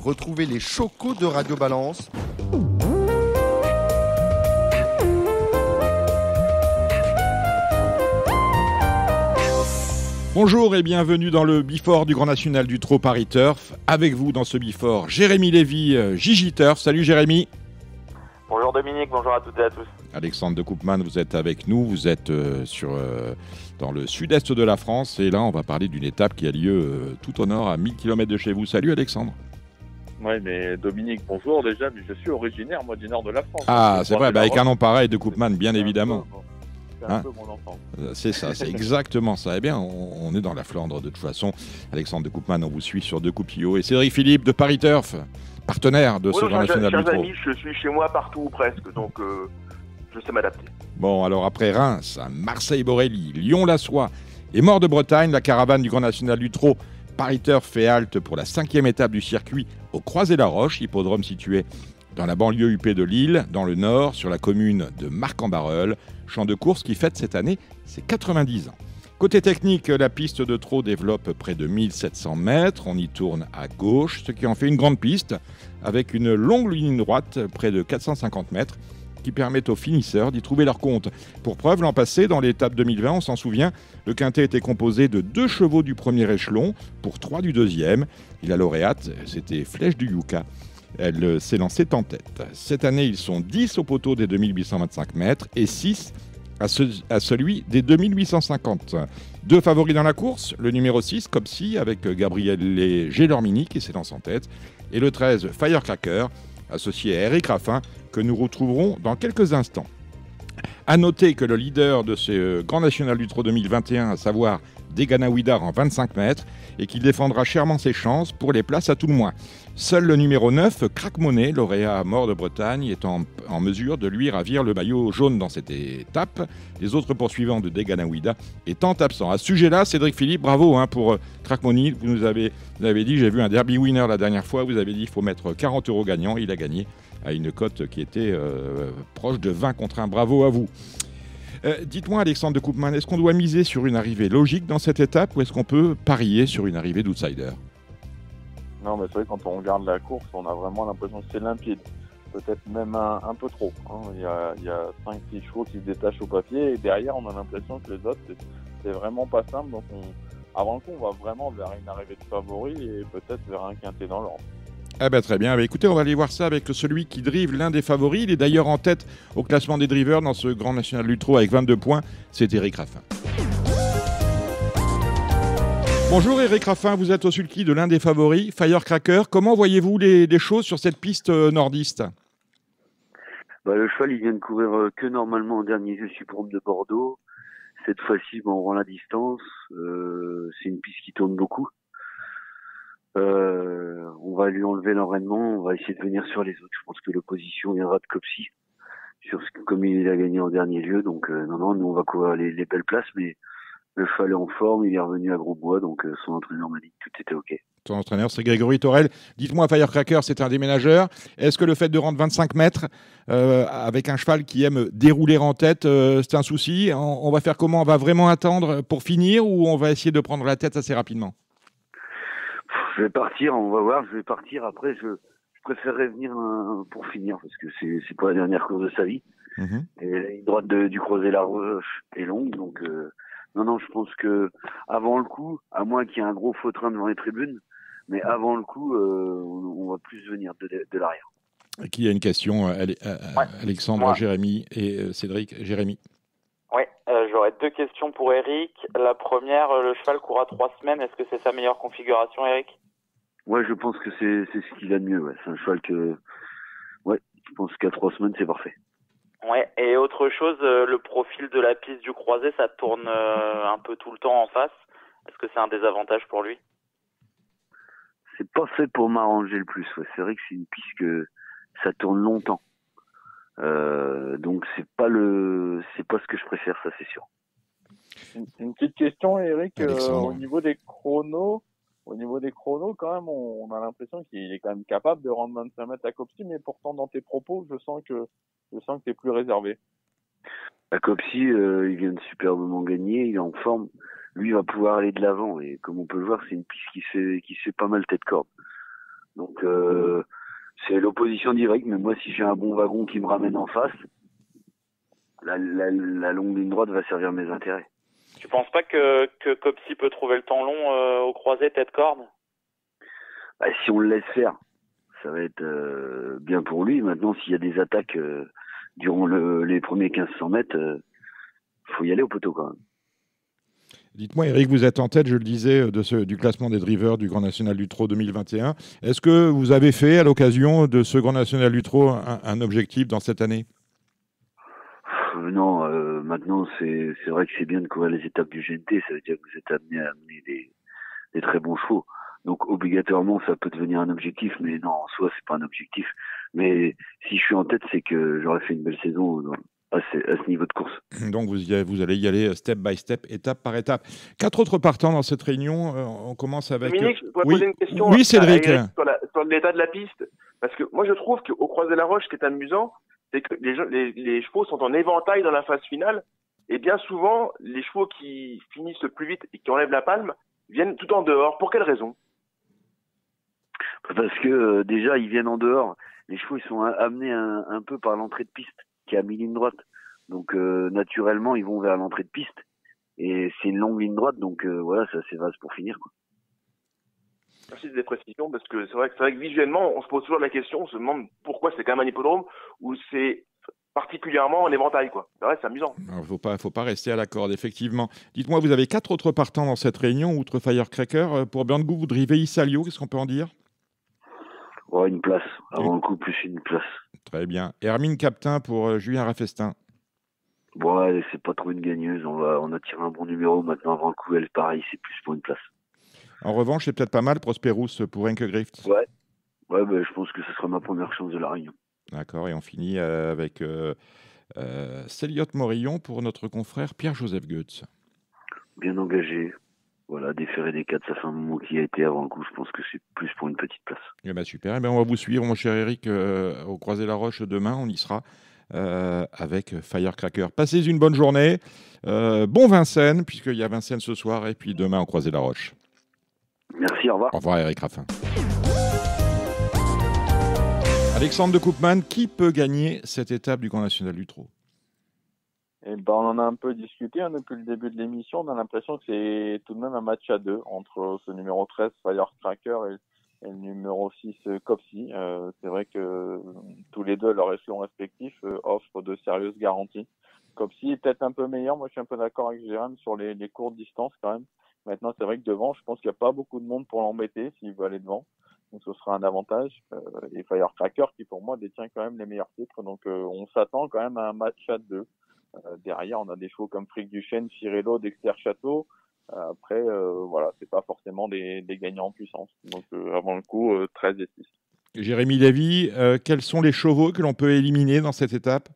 Retrouvez les chocos de Radio Balance. Bonjour et bienvenue dans le Before du Grand National du Trot Paris Turf. Avec vous dans ce Before, Jérémy Lévy, Gigi Turf. Salut Jérémy. Bonjour Dominique, bonjour à toutes et à tous. Alexandre de Koopman, vous êtes avec nous. Vous êtes dans le sud-est de la France. Et là, on va parler d'une étape qui a lieu tout au nord, à 1000 km de chez vous. Salut Alexandre. Oui, mais Dominique, bonjour déjà, mais je suis originaire, moi, du nord de la France. Ah, c'est vrai, avec un nom pareil de Koopman, bien évidemment. C'est un peu mon enfant. C'est ça, c'est exactement ça. Eh bien, on est dans la Flandre de toute façon. Alexandre de Koopman, on vous suit sur Deux Coupillots. Et Cédric Philippe de Paris Turf, partenaire de ce Grand National du Trot. Amis, je suis chez moi partout ou presque, donc je sais m'adapter. Bon, alors après Reims, Marseille-Borelli, Lyon-la-Soie et Mort-de-Bretagne, la caravane du Grand National du Trot Paris Turf fait halte pour la 5e étape du circuit au Croisé-la-Roche, hippodrome situé dans la banlieue huppée de Lille, dans le nord, sur la commune de Marc-en-Barœul, champ de course qui fête cette année ses 90 ans. Côté technique, la piste de trot développe près de 1700 mètres. On y tourne à gauche, ce qui en fait une grande piste, avec une longue ligne droite, près de 450 mètres, qui permet aux finisseurs d'y trouver leur compte. Pour preuve, l'an passé, dans l'étape 2020, on s'en souvient, le quintet était composé de 2 chevaux du premier échelon pour 3 du deuxième. Et la lauréate, c'était Flèche du Yucca. Elle s'est lancée en tête. Cette année, ils sont 10 au poteau des 2825 mètres et 6 à celui des 2850. 2 favoris dans la course, le numéro 6, Copsy, avec Gabriele Gelormini qui s'élance en tête, et le 13, Firecracker, associé à Eric Raffin, que nous retrouverons dans quelques instants. A noter que le leader de ce Grand National du Trot 2021, à savoir Degana Ouidar en 25 mètres, et qu'il défendra chèrement ses chances pour les places à tout le moins. Seul le numéro 9, Crack Money, lauréat Mort de Bretagne, est en mesure de lui ravir le maillot jaune dans cette étape. Les autres poursuivants de Degana Ouidar étant absents. À ce sujet-là, Cédric Philippe, bravo pour Crack Money. Vous avez dit, j'ai vu un derby winner la dernière fois, vous avez dit qu'il faut mettre 40 € gagnant. Il a gagné à une cote qui était proche de 20 contre 1. Bravo à vous. Dites-moi, Alexandre de Koopman, est-ce qu'on doit miser sur une arrivée logique dans cette étape ou est-ce qu'on peut parier sur une arrivée d'outsider ? Non, mais c'est vrai, quand on regarde la course, on a vraiment l'impression que c'est limpide. Peut-être même un peu trop. Il y a 5-6 chevaux qui se détachent au papier et derrière, on a l'impression que les autres, c'est vraiment pas simple. Donc, avant le coup, on va vraiment vers une arrivée de favoris et peut-être vers un quintet dans l'ordre. Ah ben très bien, écoutez, on va aller voir ça avec celui qui drive l'un des favoris. Il est d'ailleurs en tête au classement des drivers dans ce Grand National du Trot avec 22 points, c'est Eric Raffin. Bonjour Eric Raffin, vous êtes au sulky de l'un des favoris, Firecracker. Comment voyez-vous les choses sur cette piste nordiste ? Le cheval, il vient de courir que normalement en dernier jeu Suprême de Bordeaux. Cette fois-ci, on rend la distance. C'est une piste qui tourne beaucoup. On va lui enlever l'enraînement, on va essayer de venir sur les autres. Je pense que l'opposition viendra de Copsy, comme il a gagné en dernier lieu. Donc non, nous on va courir les belles places, mais le cheval est en forme, il est revenu à Grosbois, donc son entraîneur m'a dit que tout était OK. Ton entraîneur, c'est Grégory Torel. Dites-moi, Firecracker, c'est un déménageur. Est-ce que le fait de rendre 25 mètres avec un cheval qui aime dérouler en tête, c'est un souci ? On va faire comment ? On va vraiment attendre pour finir ou on va essayer de prendre la tête assez rapidement ? Je vais partir, on va voir, je vais partir. Après, je préférerais venir pour finir, parce que c'est pas la dernière course de sa vie. Et la ligne droite du Croisé-la-Roche est longue, donc non, je pense que avant le coup, à moins qu'il y ait un gros faux train devant les tribunes, mais avant le coup, on va plus venir de l'arrière. Qui a une question, Alexandre, Moi. Jérémy et Cédric. Jérémy. Oui, j'aurais 2 questions pour Eric. La première, le cheval court à 3 semaines. Est-ce que c'est sa meilleure configuration, Eric ? Ouais, je pense que c'est ce qu'il a de mieux. Ouais. C'est un cheval que... Ouais, je pense qu'à 3 semaines, c'est parfait. Ouais, et autre chose, le profil de la piste du croisé, ça tourne un peu tout le temps en face. Est-ce que c'est un désavantage pour lui ? C'est pas fait pour m'arranger le plus. Ouais. C'est vrai que c'est une piste que ça tourne longtemps. Donc c'est pas ce que je préfère, ça c'est sûr. Une petite question, Eric, au niveau des chronos, quand même, on a l'impression qu'il est quand même capable de rendre 25 mètres à Copsy, mais pourtant dans tes propos, je sens que t'es plus réservé. À Copsy, il vient de superbement gagner, il est en forme. Lui, il va pouvoir aller de l'avant et comme on peut le voir, c'est une piste qui se fait pas mal tête-corde. Donc c'est l'opposition directe, mais moi si j'ai un bon wagon qui me ramène en face, la longue ligne droite va servir mes intérêts. Tu penses pas que Copsy peut trouver le temps long au croisé tête-corde? Bah, si on le laisse faire, ça va être bien pour lui. Maintenant, s'il y a des attaques durant les premiers 1500 mètres, faut y aller au poteau quand même. Dites-moi, Eric, vous êtes en tête, je le disais, du classement des drivers du Grand National du Trot 2021. Est-ce que vous avez fait, à l'occasion de ce Grand National du Trot, un objectif dans cette année? Non, maintenant, c'est vrai que c'est bien de courir les étapes du GNT. Ça veut dire que vous êtes amené à amener des très bons chevaux. Donc, obligatoirement, ça peut devenir un objectif. Mais non, en soi, c'est pas un objectif. Mais si je suis en tête, c'est que j'aurais fait une belle saison à ce niveau de course. Donc, vous allez y aller step by step, étape par étape. 4 autres partants dans cette réunion. On commence avec... Dominique, je pourrais poser une question Cédric. Sur l'état de la piste. Parce que moi, je trouve qu'au Croisé-la-Roche, ce qui est amusant, c'est que les chevaux sont en éventail dans la phase finale. Et bien souvent, les chevaux qui finissent le plus vite et qui enlèvent la palme viennent tout en dehors. Pour quelle raison? Parce que déjà, ils viennent en dehors. Les chevaux, ils sont amenés un peu par l'entrée de piste, qui est à mi-ligne droite. Donc, naturellement, ils vont vers l'entrée de piste. Et c'est une longue ligne droite, donc voilà, c'est assez vaste pour finir, quoi. Merci des précisions, parce que c'est vrai que visuellement, on se pose toujours la question, on se demande pourquoi c'est quand même un hippodrome où c'est particulièrement en éventail, quoi. C'est vrai, c'est amusant. Il ne faut pas rester à la corde, effectivement. Dites-moi, vous avez 4 autres partants dans cette réunion, outre Firecracker. Pour Bianco, vous drivez Isalio, qu'est-ce qu'on peut en dire? Ouais, une place. Avant le coup, plus une place. Très bien. Hermine Captain pour Julien Raffestin. Ouais, c'est pas trop une gagneuse. On a tiré un bon numéro. Maintenant, avant le coup, elle, pareil, c'est plus pour une place. En revanche, c'est peut-être pas mal Prosperous pour Grift. Ouais, je pense que ce sera ma première chance de la réunion. D'accord, et on finit avec Céliot Morillon pour notre confrère Pierre-Joseph Goetz. Bien engagé. Voilà, déféré des 4, ça fait un moment qu'il a été avant le coup. Je pense que c'est plus pour une petite place. Eh ben super. Eh ben on va vous suivre, mon cher Eric, au Croisé-la-Roche demain. On y sera avec Firecracker. Passez une bonne journée. Bon Vincennes, puisqu'il y a Vincennes ce soir, et puis demain au Croisé-la-Roche. Merci, au revoir. Au revoir, Eric Raffin. Alexandre de Koopman, qui peut gagner cette étape du Grand National du Trot? On en a un peu discuté depuis le début de l'émission. On a l'impression que c'est tout de même un match à deux entre ce numéro 13, Firecracker, et le numéro 6, Copsy. C'est vrai que tous les deux, leur échelon respectif, offrent de sérieuses garanties. Copsy est peut-être un peu meilleur. Moi, je suis un peu d'accord avec Jérôme sur les courtes distances quand même. Maintenant, c'est vrai que devant, je pense qu'il n'y a pas beaucoup de monde pour l'embêter s'il veut aller devant. Donc, ce sera un avantage. Et Firecracker, qui pour moi détient quand même les meilleurs titres. Donc, on s'attend quand même à un match à deux. Derrière, on a des chevaux comme Fric Duchesne, Firello, Dexter Château. Après, voilà, c'est pas forcément des gagnants en puissance. Donc, avant le coup, 13 et 6. Jérémy Lévy, quels sont les chevaux que l'on peut éliminer dans cette étape?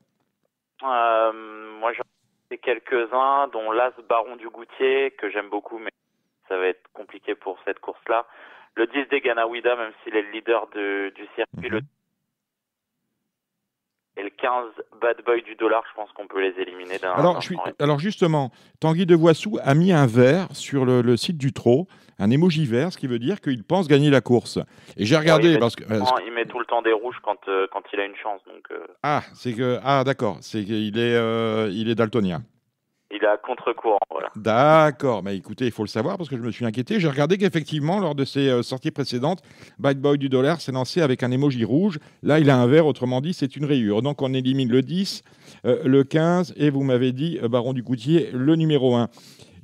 Moi, j'en ai quelques-uns, dont l'As Baron du Goutier, que j'aime beaucoup, mais ça va être compliqué pour cette course-là. Le 10 des Ganawida, même s'il est le leader du circuit, et le 15 Bad Boy du Dollar, je pense qu'on peut les éliminer d'un alors justement, Tanguy de Voissou a mis un vert sur le site du trot, un emoji vert, ce qui veut dire qu'il pense gagner la course. Et j'ai regardé il met tout le temps des rouges quand il a une chance. Donc, d'accord, c'est qu'il est daltonien. Il est à contre-courant, voilà. D'accord, mais écoutez, il faut le savoir parce que je me suis inquiété. J'ai regardé qu'effectivement, lors de ses sorties précédentes, Bad Boy du Dollar s'est lancé avec un emoji rouge. Là, il a un vert, autrement dit, c'est une rayure. Donc, on élimine le 10, le 15, et vous m'avez dit, Baron du Goutier, le numéro 1.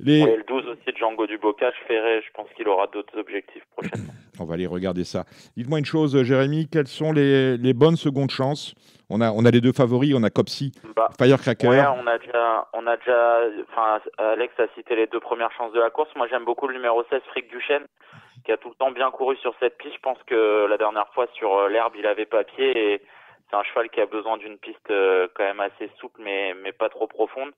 Oui, le 12 aussi de Django du Bocage, Ferré, je pense qu'il aura d'autres objectifs prochainement. On va aller regarder ça. Dites-moi une chose, Jérémy, quelles sont les bonnes secondes chances? On a les deux favoris, on a Copsy, Firecracker. Ouais, on a déjà, Alex a cité les deux premières chances de la course. Moi, j'aime beaucoup le numéro 16, Fric Duchesne, qui a tout le temps bien couru sur cette piste. Je pense que la dernière fois, sur l'herbe, il avait pas pied, et c'est un cheval qui a besoin d'une piste quand même assez souple, mais pas trop profonde.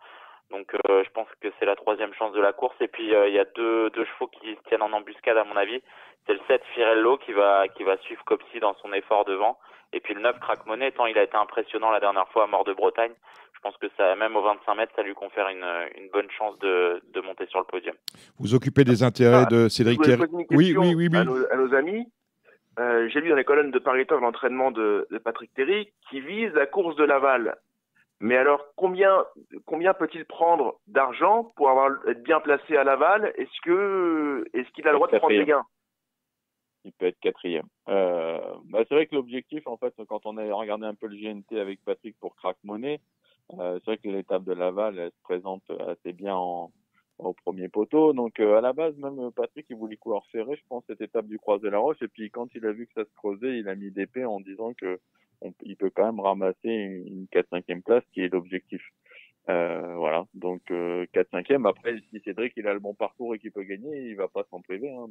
Donc, je pense que c'est la troisième chance de la course. Et puis, il y a deux chevaux qui se tiennent en embuscade, à mon avis. C'est le 7, Firello, qui va suivre Copsy dans son effort devant. Et puis le 9, Crack Money, tant il a été impressionnant la dernière fois à Mort de Bretagne. Je pense que ça, même aux 25 mètres, ça lui confère une bonne chance de monter sur le podium. Vous occupez des intérêts de Cédric Thierry. Oui. À nos amis, j'ai lu dans les colonnes de Paris Talk l'entraînement de Patrick Terry qui vise la course de Laval. Mais alors, combien peut-il prendre d'argent pour être bien placé à Laval? Est-ce qu'il a le droit de prendre des gains? Il peut être quatrième. C'est vrai que l'objectif, en fait, quand on a regardé un peu le GNT avec Patrick pour Crack Money, c'est vrai que l'étape de Laval, elle se présente assez bien au premier poteau. Donc, à la base, même Patrick, il voulait courir serré, je pense, cette étape du Croisé-la-Roche. Et puis, quand il a vu que ça se creusait, il a mis d'épée en disant que il peut quand même ramasser une 4-5e place, qui est l'objectif. Voilà, donc 4-5e. Après, si Cédric il a le bon parcours et qu'il peut gagner, il va pas s'en priver. Hein.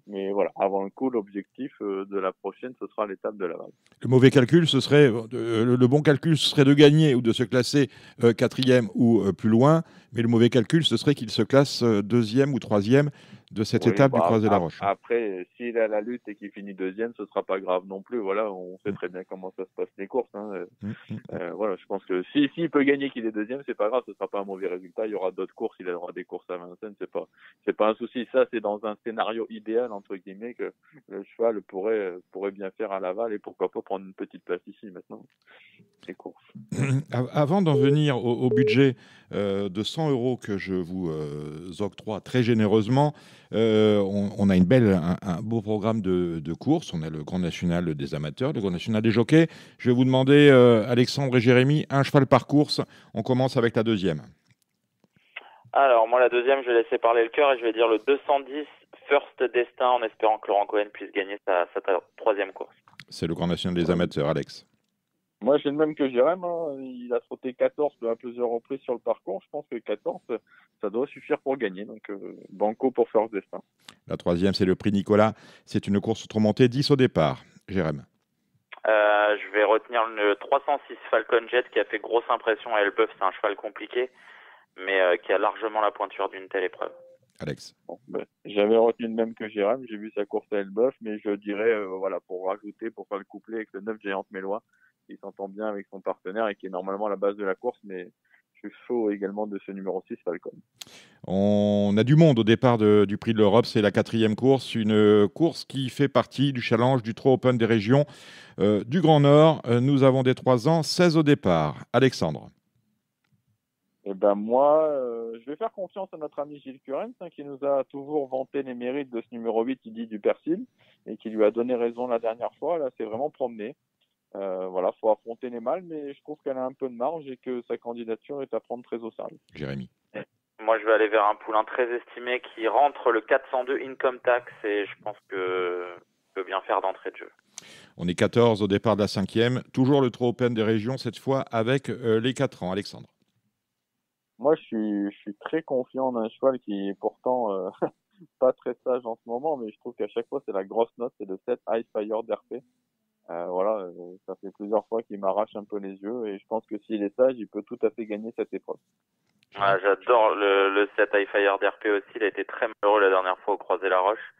Mais voilà, avant le coup, l'objectif de la prochaine, ce sera l'étape de Laval. Le mauvais calcul, ce serait le bon calcul, ce serait de gagner ou de se classer 4e ou plus loin. Mais le mauvais calcul, ce serait qu'il se classe 2e ou 3e de cette étape du Croisé-la-Roche. Après, s'il a la lutte et qu'il finit 2e, ce sera pas grave non plus. Voilà, on sait très bien comment ça se passe les courses. Hein. Voilà, je pense que s'il peut gagner qu'il est 2e, c'est pas grave, ce sera pas un mauvais résultat. Il y aura d'autres courses, il aura des courses à Vincennes, c'est pas un souci. Ça, c'est dans un scénario idéal entre guillemets que le cheval pourrait bien faire à Laval et pourquoi pas prendre une petite place ici maintenant. Les courses. Avant d'en venir au budget de 100 € que je vous octroie très généreusement, on a un beau programme de courses. On a le Grand National des amateurs, le Grand National des jockeys. Je vais vous demander, Alexandre et Jérémy, un cheval par course. On commence avec la deuxième. Alors, moi, la deuxième, je vais laisser parler le cœur et je vais dire le 210 First Destin en espérant que Laurent Cohen puisse gagner sa troisième course. C'est le Grand National des amateurs, Alex. Moi, j'ai le même que Jérém. Hein. Il a trotté 14 à plusieurs reprises sur le parcours. Je pense que 14, ça doit suffire pour gagner. Donc, banco pour First Destin. La troisième, c'est le prix Nicolas. C'est une course remontée 10 au départ. Jérém. Je vais retenir le 306 Falcon Jet qui a fait grosse impression à Elbeuf. C'est un cheval compliqué, mais qui a largement la pointure d'une telle épreuve. Alex. Bon, j'avais retenu le même que Jérém. J'ai vu sa course à Elbeuf, mais je dirais, voilà, pour rajouter, pour faire le couplet avec le 9 Géante Mélois, qui s'entend bien avec son partenaire et qui est normalement à la base de la course, mais je suis chaud également de ce numéro 6 Falcon. On a du monde au départ du Prix de l'Europe, c'est la 4e course, une course qui fait partie du challenge du Trot Open des régions du Grand Nord. Nous avons des 3 ans, 16 au départ. Alexandre. Eh ben moi, je vais faire confiance à notre ami Gilles Curens, qui nous a toujours vanté les mérites de ce numéro 8 qui dit du Persil et qui lui a donné raison la dernière fois. Là, c'est vraiment promené. Voilà, faut affronter les mâles, mais je trouve qu'elle a un peu de marge et que sa candidature est à prendre très au sérieux. Jérémy. Moi, je vais aller vers un poulain très estimé qui rentre le 402 Income Tax et je pense que peut bien faire d'entrée de jeu. On est 14 au départ de la 5e. Toujours le Trot Open des régions, cette fois avec les 4 ans. Alexandre. Moi, je suis très confiant d'un cheval qui est pourtant pas très sage en ce moment, mais je trouve qu'à chaque fois, c'est la grosse note, c'est le 7 High Fire d'RP. Voilà, ça fait plusieurs fois qu'il m'arrache un peu les yeux et je pense que s'il est sage, il peut tout à fait gagner cette épreuve. Ah, j'adore le 7 High Fire d'RP aussi, il a été très malheureux la dernière fois au Croisé-la-Roche.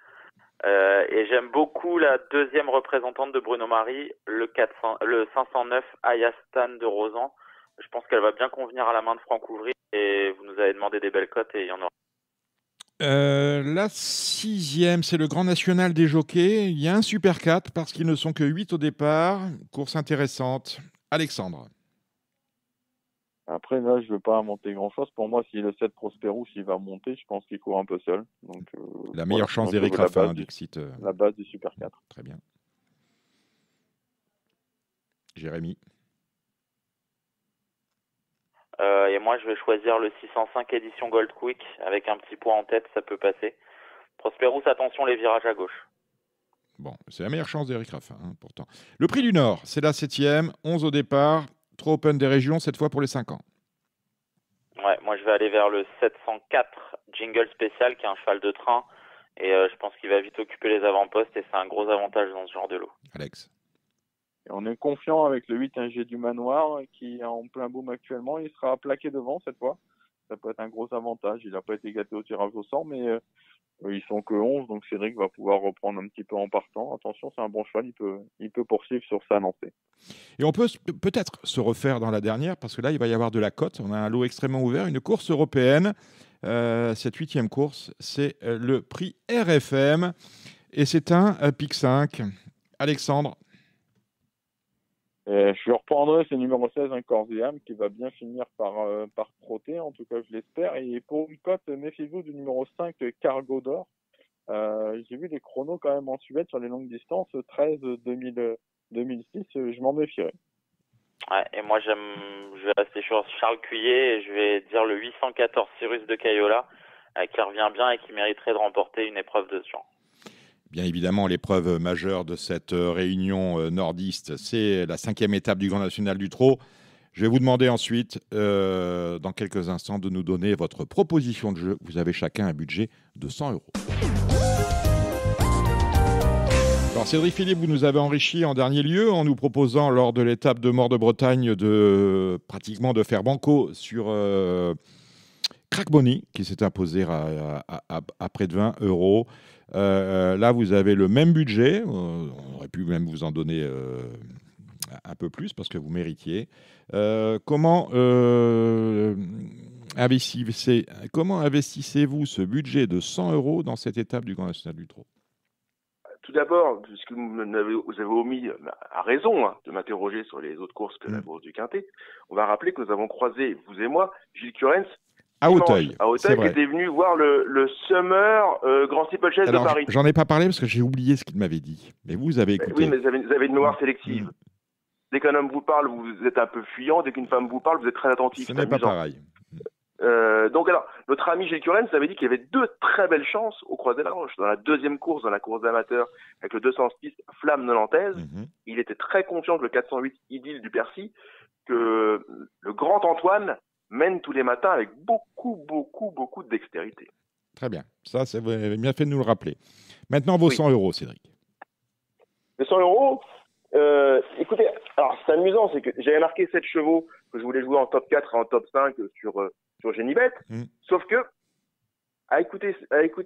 Et j'aime beaucoup la deuxième représentante de Bruno Marie, le 509 Ayastan de Rosan. Je pense qu'elle va bien convenir à la main de Franck Ouvry et vous nous avez demandé des belles cotes et il y en aura. La 6e, c'est le Grand National des jockeys. Il y a un Super 4 parce qu'ils ne sont que 8 au départ. Course intéressante. Alexandre. Après, là, je ne veux pas monter grand-chose. Pour moi, si le 7 Prosperous, il va monter, je pense qu'il court un peu seul. Donc, la meilleure chance d'Éric Raffin, Dixit. La base du Super 4. Très bien. Jérémy. Et moi, je vais choisir le 605 édition Gold Quick avec un petit poids en tête, ça peut passer. Prosperous, attention les virages à gauche. Bon, c'est la meilleure chance d'Éric Raffin, hein, pourtant. Le Prix du Nord, c'est la 7e, 11 au départ, Trot Open des régions, cette fois pour les 5 ans. Ouais, moi je vais aller vers le 704 Jingle Spécial, qui est un cheval de train, et je pense qu'il va vite occuper les avant-postes, et c'est un gros avantage dans ce genre de lot. Alex. Et on est confiant avec le 8 Ingé du Manoir, qui est en plein boom actuellement. Il sera plaqué devant cette fois. Ça peut être un gros avantage. Il n'a pas été gâté au tirage au sort, mais ils sont que 11, donc Cédric va pouvoir reprendre un petit peu en partant. Attention, c'est un bon cheval, il peut poursuivre sur sa lancée. Et on peut peut-être se refaire dans la dernière, parce que là, il va y avoir de la cote. On a un lot extrêmement ouvert, une course européenne. Cette 8e course, c'est le prix RFM. Et c'est un pic 5. Alexandre. Je reprendrai ce numéro 16, un Corsiam, qui va bien finir par trotter, en tout cas je l'espère. Et pour une cote, méfiez-vous du numéro 5, Cargo d'Or. J'ai vu les chronos quand même en Suède sur les longues distances, 13 2006, je m'en méfierais. Ouais, et moi je vais rester sur Charles Cuillet et je vais dire le 814 Cyrus de Cayola, qui revient bien et qui mériterait de remporter une épreuve de ce genre. Bien évidemment, l'épreuve majeure de cette réunion nordiste, c'est la 5e étape du Grand National du Trot. Je vais vous demander ensuite, dans quelques instants, de nous donner votre proposition de jeu. Vous avez chacun un budget de 100 €. Alors Cédric Philippe, vous nous avez enrichi en dernier lieu en nous proposant lors de l'étape de Mort de Bretagne de faire banco sur Crack Money qui s'est imposé à près de 20 €. Là, vous avez le même budget. On aurait pu même vous en donner un peu plus parce que vous méritiez. Comment investissez-vous ce budget de 100 € dans cette étape du Grand National du Trot? Tout d'abord, puisque vous avez omis, à raison, de m'interroger sur les autres courses que la course du Quintet, on va rappeler que nous avons croisé, vous et moi, Gilles Curens, à Auteuil, qui était venu voir le Summer Grand Steeplechase de Paris. J'en ai pas parlé parce que j'ai oublié ce qu'il m'avait dit. Mais vous avez écouté. Oui, mais vous avez une mémoire sélective. Dès qu'un homme vous parle, vous êtes un peu fuyant. Dès qu'une femme vous parle, vous êtes très attentif. Ce n'est pas pareil. Donc alors, notre ami Gilles Curens avait dit qu'il y avait 2 très belles chances au Croisé-la-Roche. Dans la deuxième course, dans la course d'amateurs, avec le 206 Flamme Nantaise, il était très confiant que le 408 Idylle du Percy, que le grand Antoine mène tous les matins avec beaucoup de dextérité. Très bien. Ça, vous avez bien fait de nous le rappeler. Maintenant, vos 100 €, Cédric. Les 100 €, écoutez, alors c'est amusant, c'est que j'avais marqué 7 chevaux que je voulais jouer en top 4 et en top 5 sur Génibet, sauf que à écouter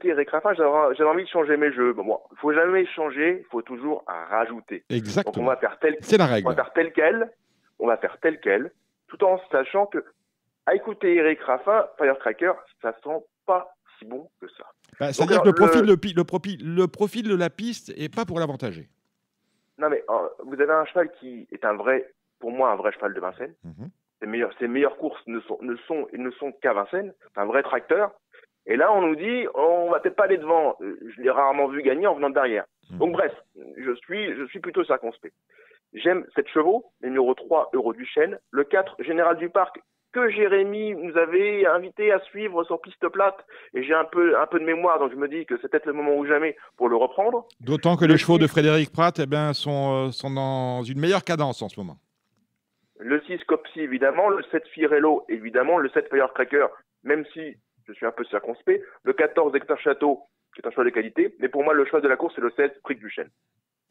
Eric Raffin, j'avais envie de changer mes jeux. Bon, il faut jamais changer, il faut toujours rajouter. Exactement. Donc on va faire c'est la règle. On va faire tel quel, tout en sachant que à écouter Eric Raffin, Firecracker, ça sent pas si bon que ça. C'est-à-dire que le profil de la piste est pas pour l'avantager. Non mais vous avez un cheval qui est pour moi un vrai cheval de Vincennes. Ses meilleures courses ne sont qu'à Vincennes. C'est un vrai tracteur. Et là, on nous dit, on va peut-être pas aller devant. Je l'ai rarement vu gagner en venant de derrière. Donc bref, je suis plutôt circonspect. J'aime 7 chevaux, le numéro 3, Euro-du-Chêne, le 4, Général du Parc, que Jérémy nous avait invité à suivre sur piste plate. Et j'ai un peu de mémoire, donc je me dis que c'est peut-être le moment ou jamais pour le reprendre. D'autant que les chevaux de Frédéric Pratt sont dans une meilleure cadence en ce moment. Le 6 Copsy, évidemment, le 7 Firello, évidemment, le 7 Firecracker, même si je suis un peu circonspect, le 14 Hector Château, qui est un choix de qualité, mais pour moi, le choix de la course, c'est le 16 Fric du Chêne.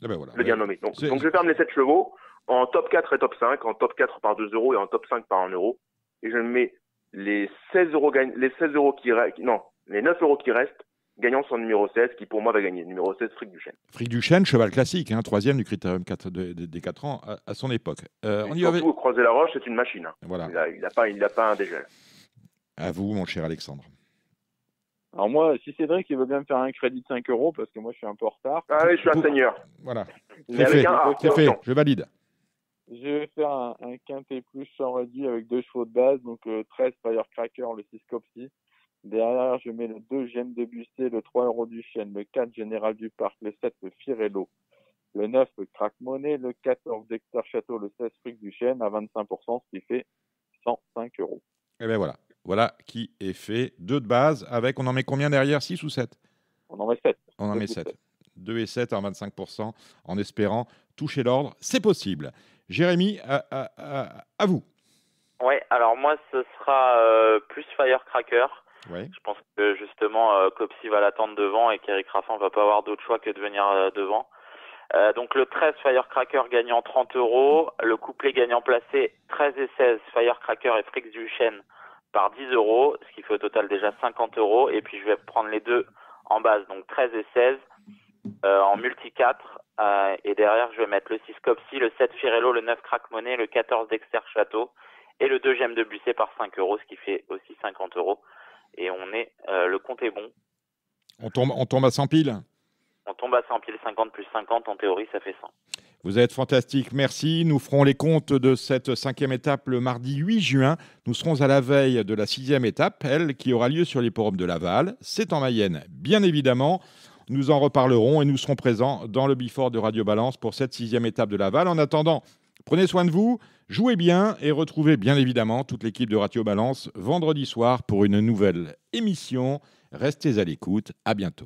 Le bien nommé. Donc je ferme les 7 chevaux en top 4 et top 5, en top 4 par 2 € et en top 5 par 1 €. Et je mets les 9 € qui restent, gagnant son numéro 16, qui pour moi va gagner. Numéro 16, Fric du Chêne. Fric du Chêne, cheval classique, 3e du Critérium des 4 ans à son époque. Surtout au Croisé-la-Roche, c'est une machine. Voilà. Il n'a pas un dégel. À vous, mon cher Alexandre. Alors moi, si Cédric il veut bien me faire un crédit de 5 €, parce que moi je suis un peu en retard. Ah oui, je suis un seigneur. Voilà. C'est fait, je valide. Je vais faire un quintet plus sans réduit avec 2 chevaux de base, donc 13 Firecracker, le 6 Copsy. Derrière, je mets le 2 Gemme de Bussé, le 3 Euro-du-Chêne, le 4 Général du Parc, le 7 Firello, le 9 Crack Money, le 14 Hector Château, le 16 Fric du Chêne à 25%, ce qui fait 105 €. Et bien voilà. Voilà qui est fait. 2 de base avec, on en met combien derrière, 6 ou 7? On en met 7. On en met 7. 2 et 7 à 25% en espérant toucher l'ordre. C'est possible. Jérémy, à vous. Ouais, alors moi, ce sera plus Firecracker. Ouais. Je pense que justement, Copsy va l'attendre devant et qu'Eric Raffin va pas avoir d'autre choix que de venir devant. Donc le 13 Firecracker gagnant 30 €, le couplet gagnant placé 13 et 16 Firecracker et Fric du Chêne par 10 €, ce qui fait au total déjà 50 €. Et puis je vais prendre les deux en base, donc 13 et 16 en multi 4. Et derrière, je vais mettre le 6 Copsy, le 7 Firello, le 9 Crack Money, le 14 Dexter Château et le 2 Gemme de Bussé par 5 €, ce qui fait aussi 50 €. Et le compte est bon. On tombe à 100 piles. On tombe à 100 piles, 50 plus 50, en théorie, ça fait 100. Vous êtes fantastique, merci. Nous ferons les comptes de cette 5e étape le mardi 8 juin. Nous serons à la veille de la 6e étape, elle qui aura lieu sur l'hipporome de Laval. C'est en Mayenne, bien évidemment. Nous en reparlerons et nous serons présents dans le Before de Radio Balance pour cette 6e étape de Laval. En attendant, prenez soin de vous, jouez bien et retrouvez bien évidemment toute l'équipe de Radio Balance vendredi soir pour une nouvelle émission. Restez à l'écoute, à bientôt.